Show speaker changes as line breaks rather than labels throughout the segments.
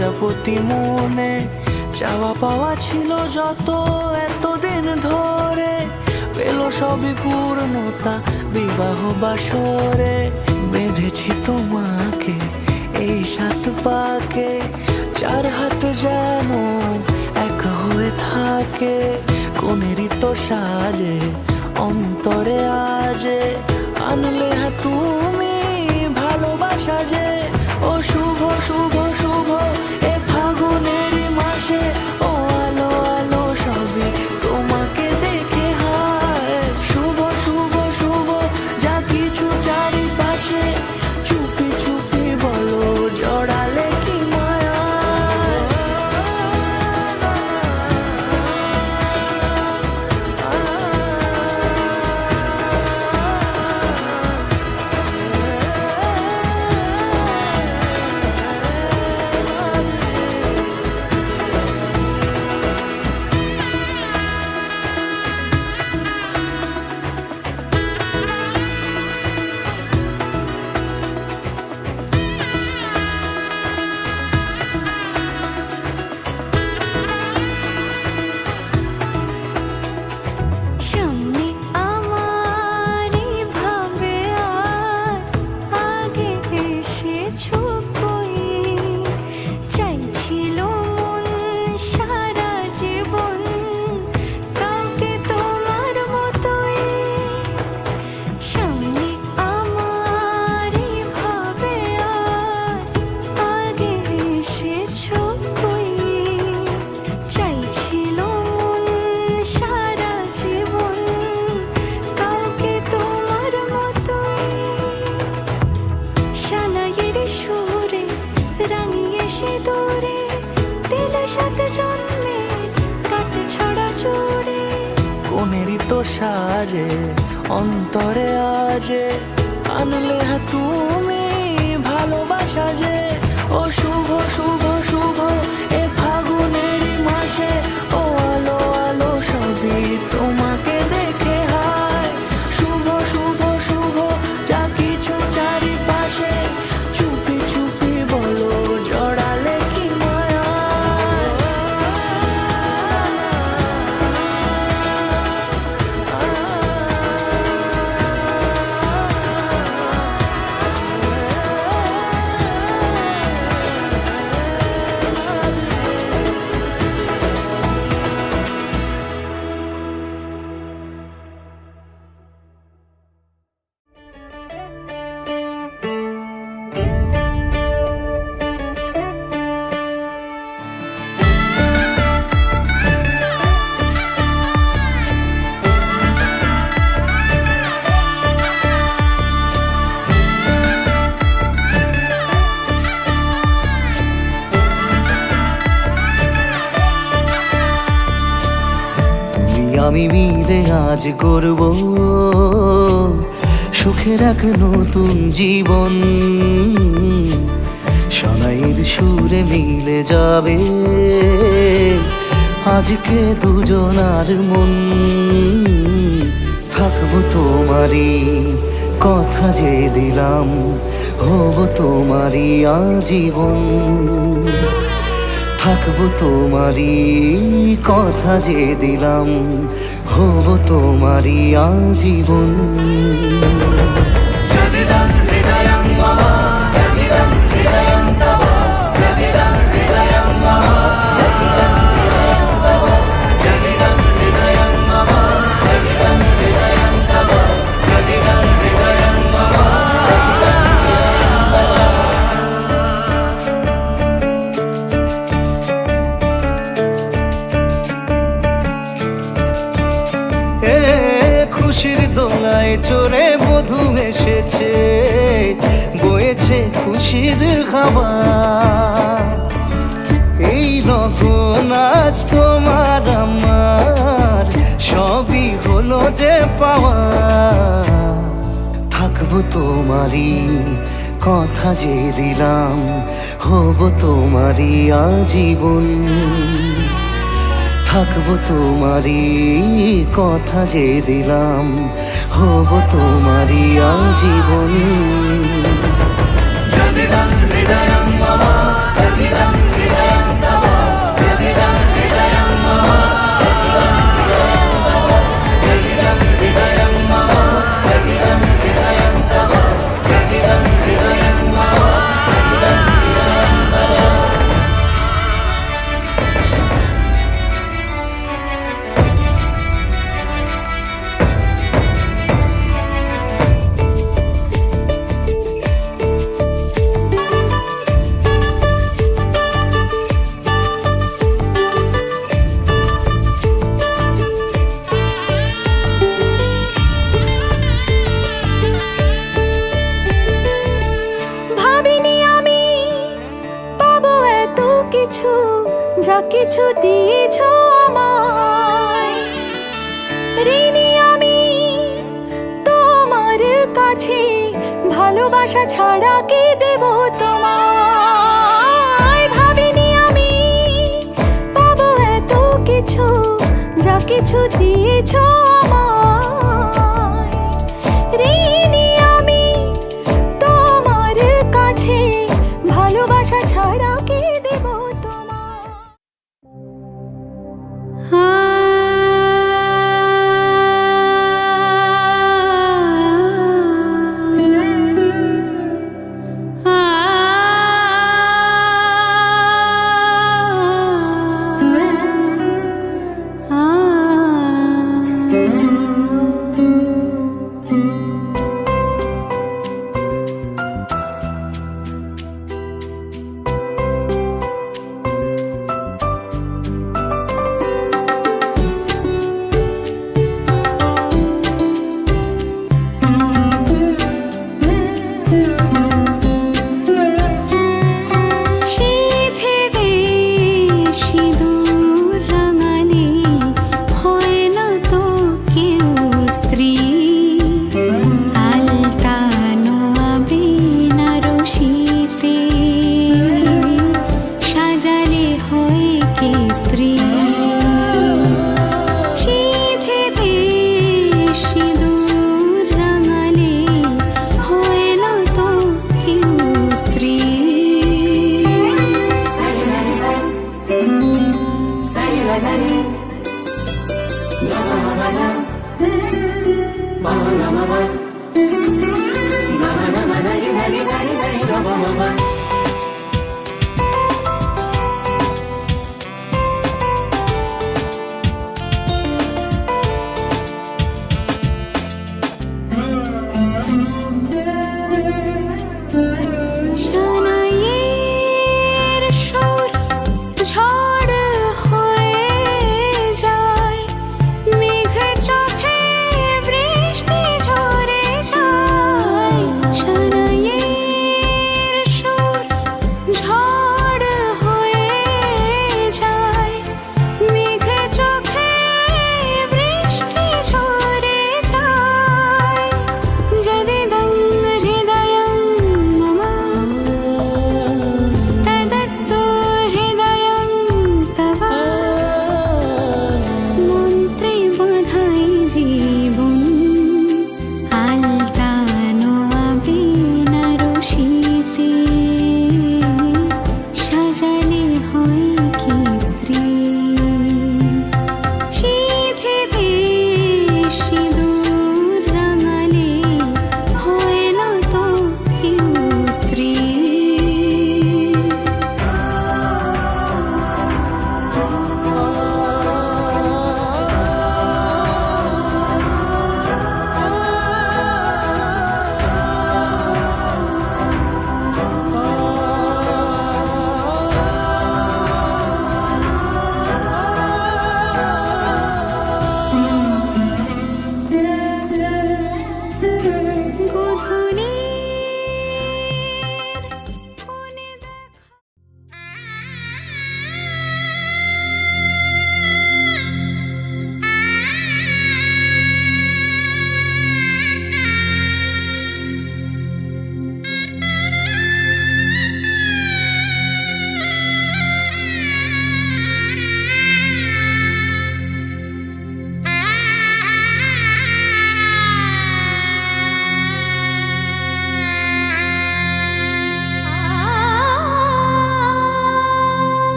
প্রজাপতি মনে চাওয়া পাওয়া ছিল যত এতদিন ধরে, পেল সবই পূর্ণতা বিবাহ বাসরে। বেঁধেছি তোমাকে এই 7 পাকে, 4 হাত যেন এক হয়ে থাকে। কোনেরই তো সাজে অন্তরে আজে, আনলে হ্যাঁ তুমি ভালোবাসা যে। ও শুভ শুভ শুভ এ ফাগুনেরই মাসে, ও আলো আলো সবই তোমাকে দেখে হায়। শুভ শুভ শুভ যা কিছু চারিপাশে, চুপি চুপি বলো জড়ালে কি মায়া। কোনেরই তো সাজে অন্তরে আজে, আনলে হ্যাঁ তুমি ভালোবাসা যে। ও শুভ শুভ শুভ এ ফাগুনেরই মাসে, ও আলো আলো সবই তোমাকে দেখে হায়। শুভ শুভ শুভ যা কিছু চারিপাশে, চুপি চুপি বলো জড়ালে কি মায়া।
আমি মিলে আজ করব সুখের এক নতুন জীবন। শোনাইয়ের সুরে মিলে যাবে আজকে দুজনার মন। থাকবো তোমারই কথা যে দিলাম, হব তোমারই আজীবন। থাকবো তোমারই কথা যে দিলাম, হব তোমারই আজীবন। খুশির দোলায় চড়ে বধূ এসেছে, বয়েছে খুশির খাবার। এই লগন আজ তোমার আমার সবই হলো যে পাওয়া। থাকবো তোমারই কথা যে দিলাম, হব তোমারই আজীবন। থাকবো তোমারই কথা যে দিলাম, হব তোমারই আজীবন। হৃদয়ং হৃদয়ং মম হৃদয়ং
যা কিছু দিয়েছ আমায়, ঋণী আমি তোমার কাছে, ভালোবাসা ছাড়া কি দেব তোমায়। ভাবিনি আমি পাবো এত কিছু, যা কিছু দিয়েছ আমায়, ঋণী আমি তোমার কাছে, ভালোবাসা ছাড়া কি দেব তোমায়।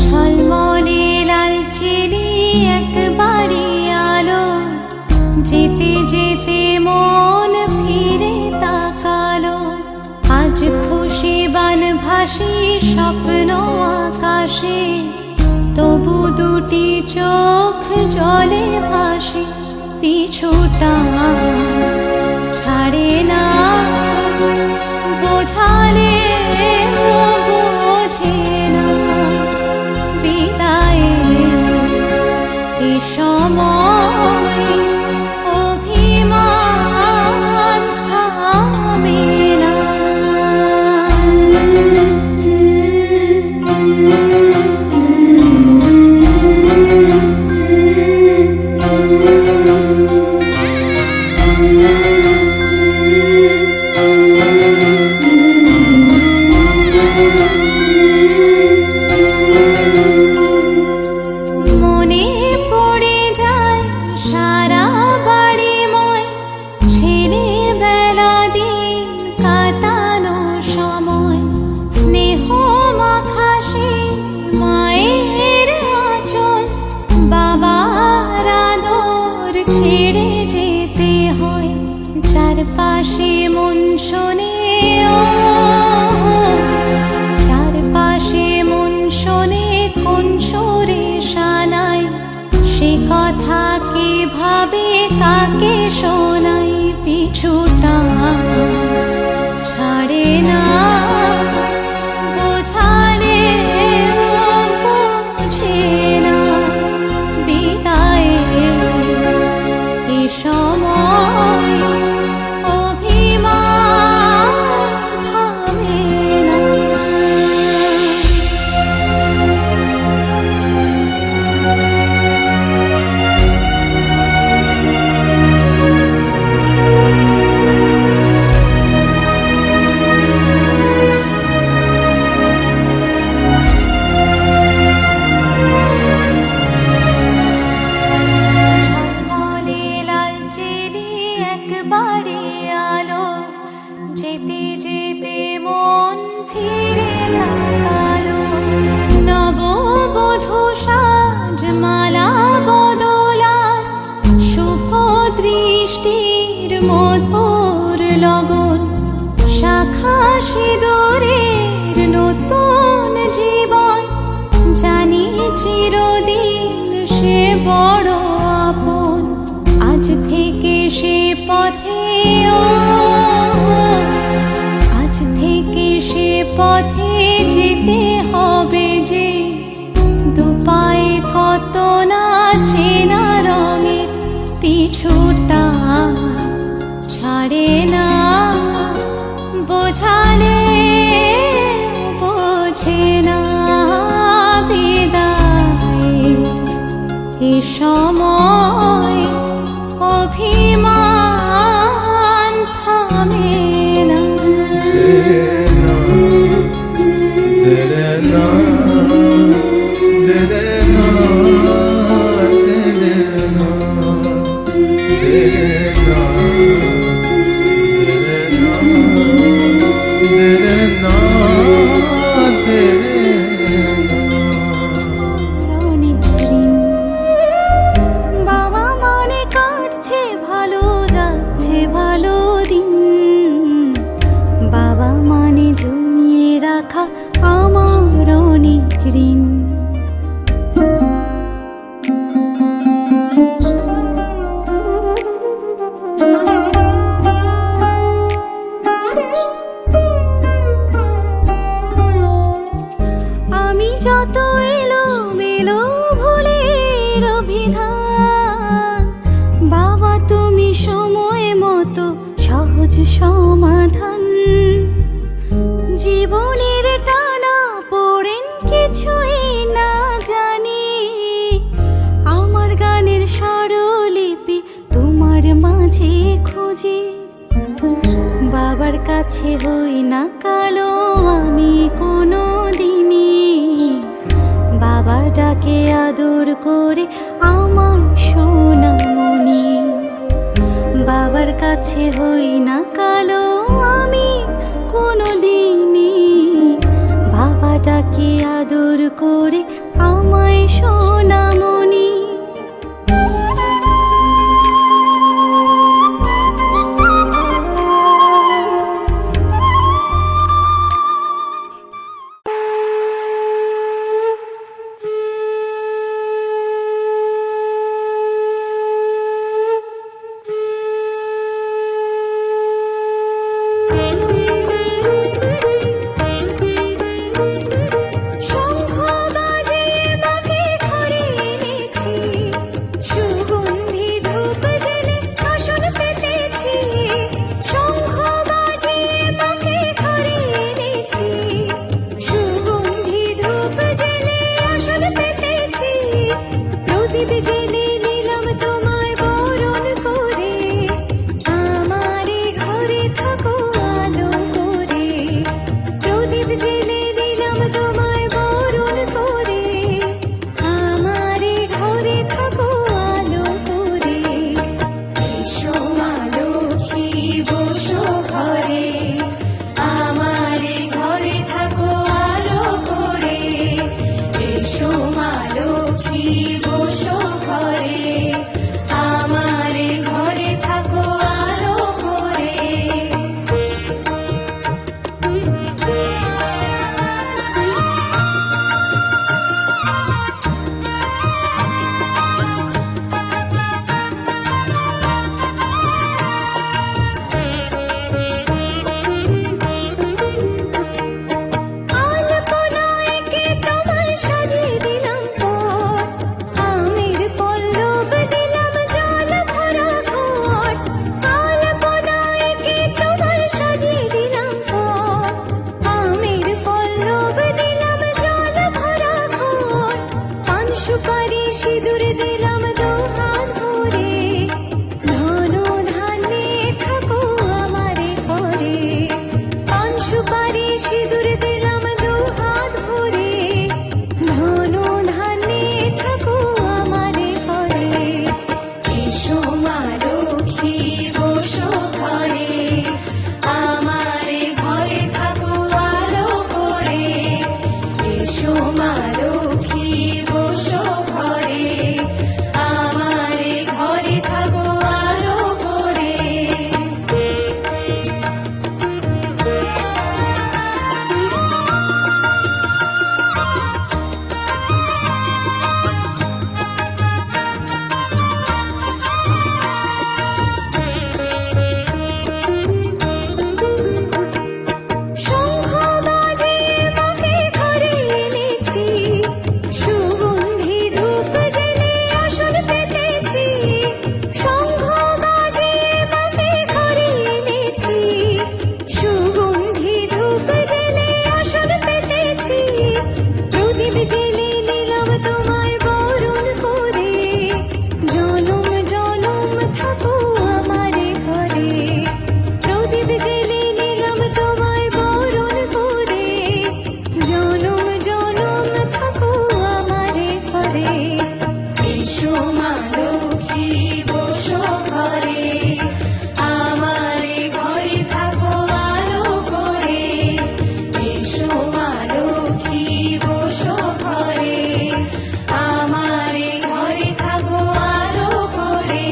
ঝলমলে লাল চিনি একবারে আলো, যেতে যেতে মন ফিরে তাকালো। আজ খুশি বান ভাসি স্বপ্ন আকাশে, তবু দুটি চোখ জলে ভাসে। পিছুটা ছাড়ে না, বোঝালে বোঝে না। বিদায়ের এ সময় অভিমান থামে না। মনে পড়ে যায় সারা বাড়িময়, ছেলেবেলা দিন কাটানো সময়। স্নেহ মাখা সেই মায়ের আঁচল, বাবার আদর ছেড়ে যেতে হয়। চারপাশে মন শোনে, চারপাশে মন শোনে কোন সুরে শানায়। সে কথা কে ভাবে কাকে শোনাই। পিছুটা ছাড়ে না, বোঝালে বোঝে না। বিদায়ের এ সময় অভিমান থামে না। ঝলমলে লাল চিনি একবারে আলো, যেতে যেতে মন ফিরে তাকালো। নববধূ সাজ মালা বদলার, শুভ দৃষ্টির মধুর লগন। শাখা সিঁদুরের নতুন জীবন, জানি চিরদিন সে বড় আপন। আজ থেকে সে পথে, আজ থেকে সে পথে যেতে হবে যে। দুপায়ে কত না চেনা রঙের, পিছুটা ছাড়ে না। বোঝালে বোঝে না। বিদায়ের এ সময় অভিমান থামে না। বাবা মনে কাটছে ভালো, যাচ্ছে ভালো দিন। বাবা মানে জমিয়ে রাখা আমার অনেক ঋণ। আমি যত এলোমেলো ভুলের অভিধান, বাবা তুমি সময় মতো সহজ সমাধান। জীবনের টানা পড়েন কিছুই না জানি, আমার গানের স্বরলিপি তোমার মাঝে খুঁজি। বাবার কাছে হই না কালো আমি কোনো দিনই, বাবা ডাকে আদর করে আমার সোনামণি। বাবার কাছে হই না কালো আমি কোনো দিনই বাবাটাকে আদর করে আমায় সোনামণি। শঙ্খ বাজিয়ে মাকে ঘরে এনেছি, সুগন্ধি ধূপ জেলে আসন পেতেছি। শঙ্খ বাজিয়ে মাকে ঘরে এনেছি, সুগন্ধি ধূপ জেলে আসন পেতেছি। প্রদীপ জেলে নিলাম তোমায় বরণ করে, আমারে ঘরে থাকো আলো করে। প্রদীপ জেলে দিলাম তোমায় বরণ করে, আমারে ঘরে থাকো আলো করে। এসো মা লক্ষ্মী বসো ঘরে, আমারে ঘরে থাকো আলো করে। এসো মা লক্ষ্মী বসো ঘরে, আমারে ঘরে থাকো আলো করে। আলপনায় এঁকে তোমার সাজিয়ে দিলাম পথ, আমের পল্লব দিলাম জল ভরা ঘট। আলপনায় এঁকে তোমার সাজিয়ে দিলাম পথ, আমের পল্লব দিলাম জল ভরা ঘট। পান সুপারি সিঁদুর দিলাম দুহাত ভরে, ধন ধান্যে থাকো আমারে ঘরে। পান সুপারি সিঁদুর দিলাম দুহাত ভরে, ধন ধান্যে থাকো আমারে ঘরে। এসো মা লক্ষ্মী বসো ঘরে, আমারে ঘরে থাকো আলো করে। এসো মা লক্ষ্মী বসো ঘরে, আমারে ঘরে থাকো আলো করে। শঙ্খ বাজিয়ে মাকে ঘরে এনেছি, সুগন্ধি ধূপ জেলে আসন পেতেছি। শঙ্খ বাজিয়ে মাকে ঘরে এনেছি, সুগন্ধি ধূপ জেলে আসন পেতেছি। প্রদীপ জেলে নিলাম তোমায় বরণ করে, জনম জনম থাকো আমারে ঘরে। প্রদীপ জেলে নিলাম তোমায় বরণ করে, জনম জনম থাকো আমারে ঘরে। এসো মা লক্ষ্মী বসো ঘরে, আমারে ঘরে থাকো আলো করে। এসো মা লক্ষ্মী বসো ঘরে, আমারে ঘরে থাকো আলো করে।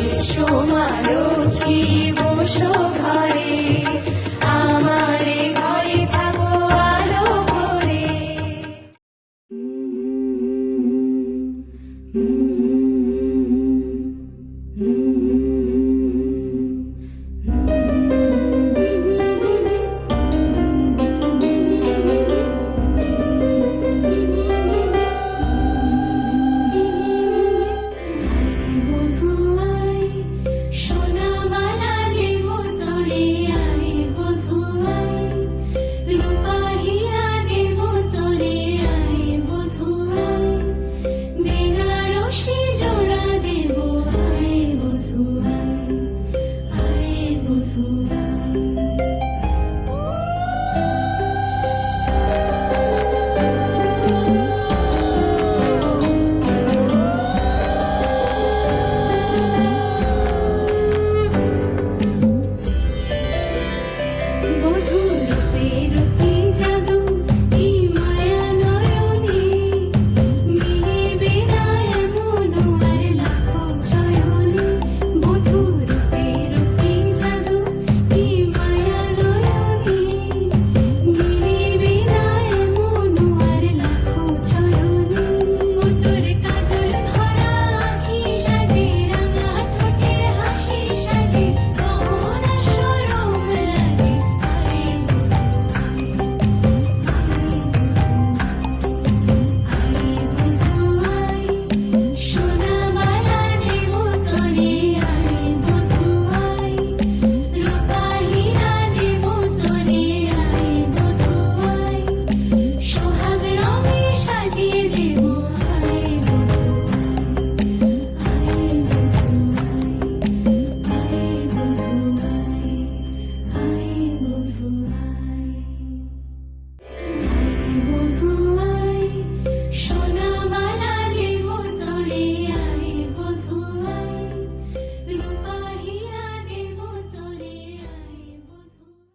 এসো মা লক্ষ্মী বসো ঘরে, আমারে ঘরে থাকো আলো করে।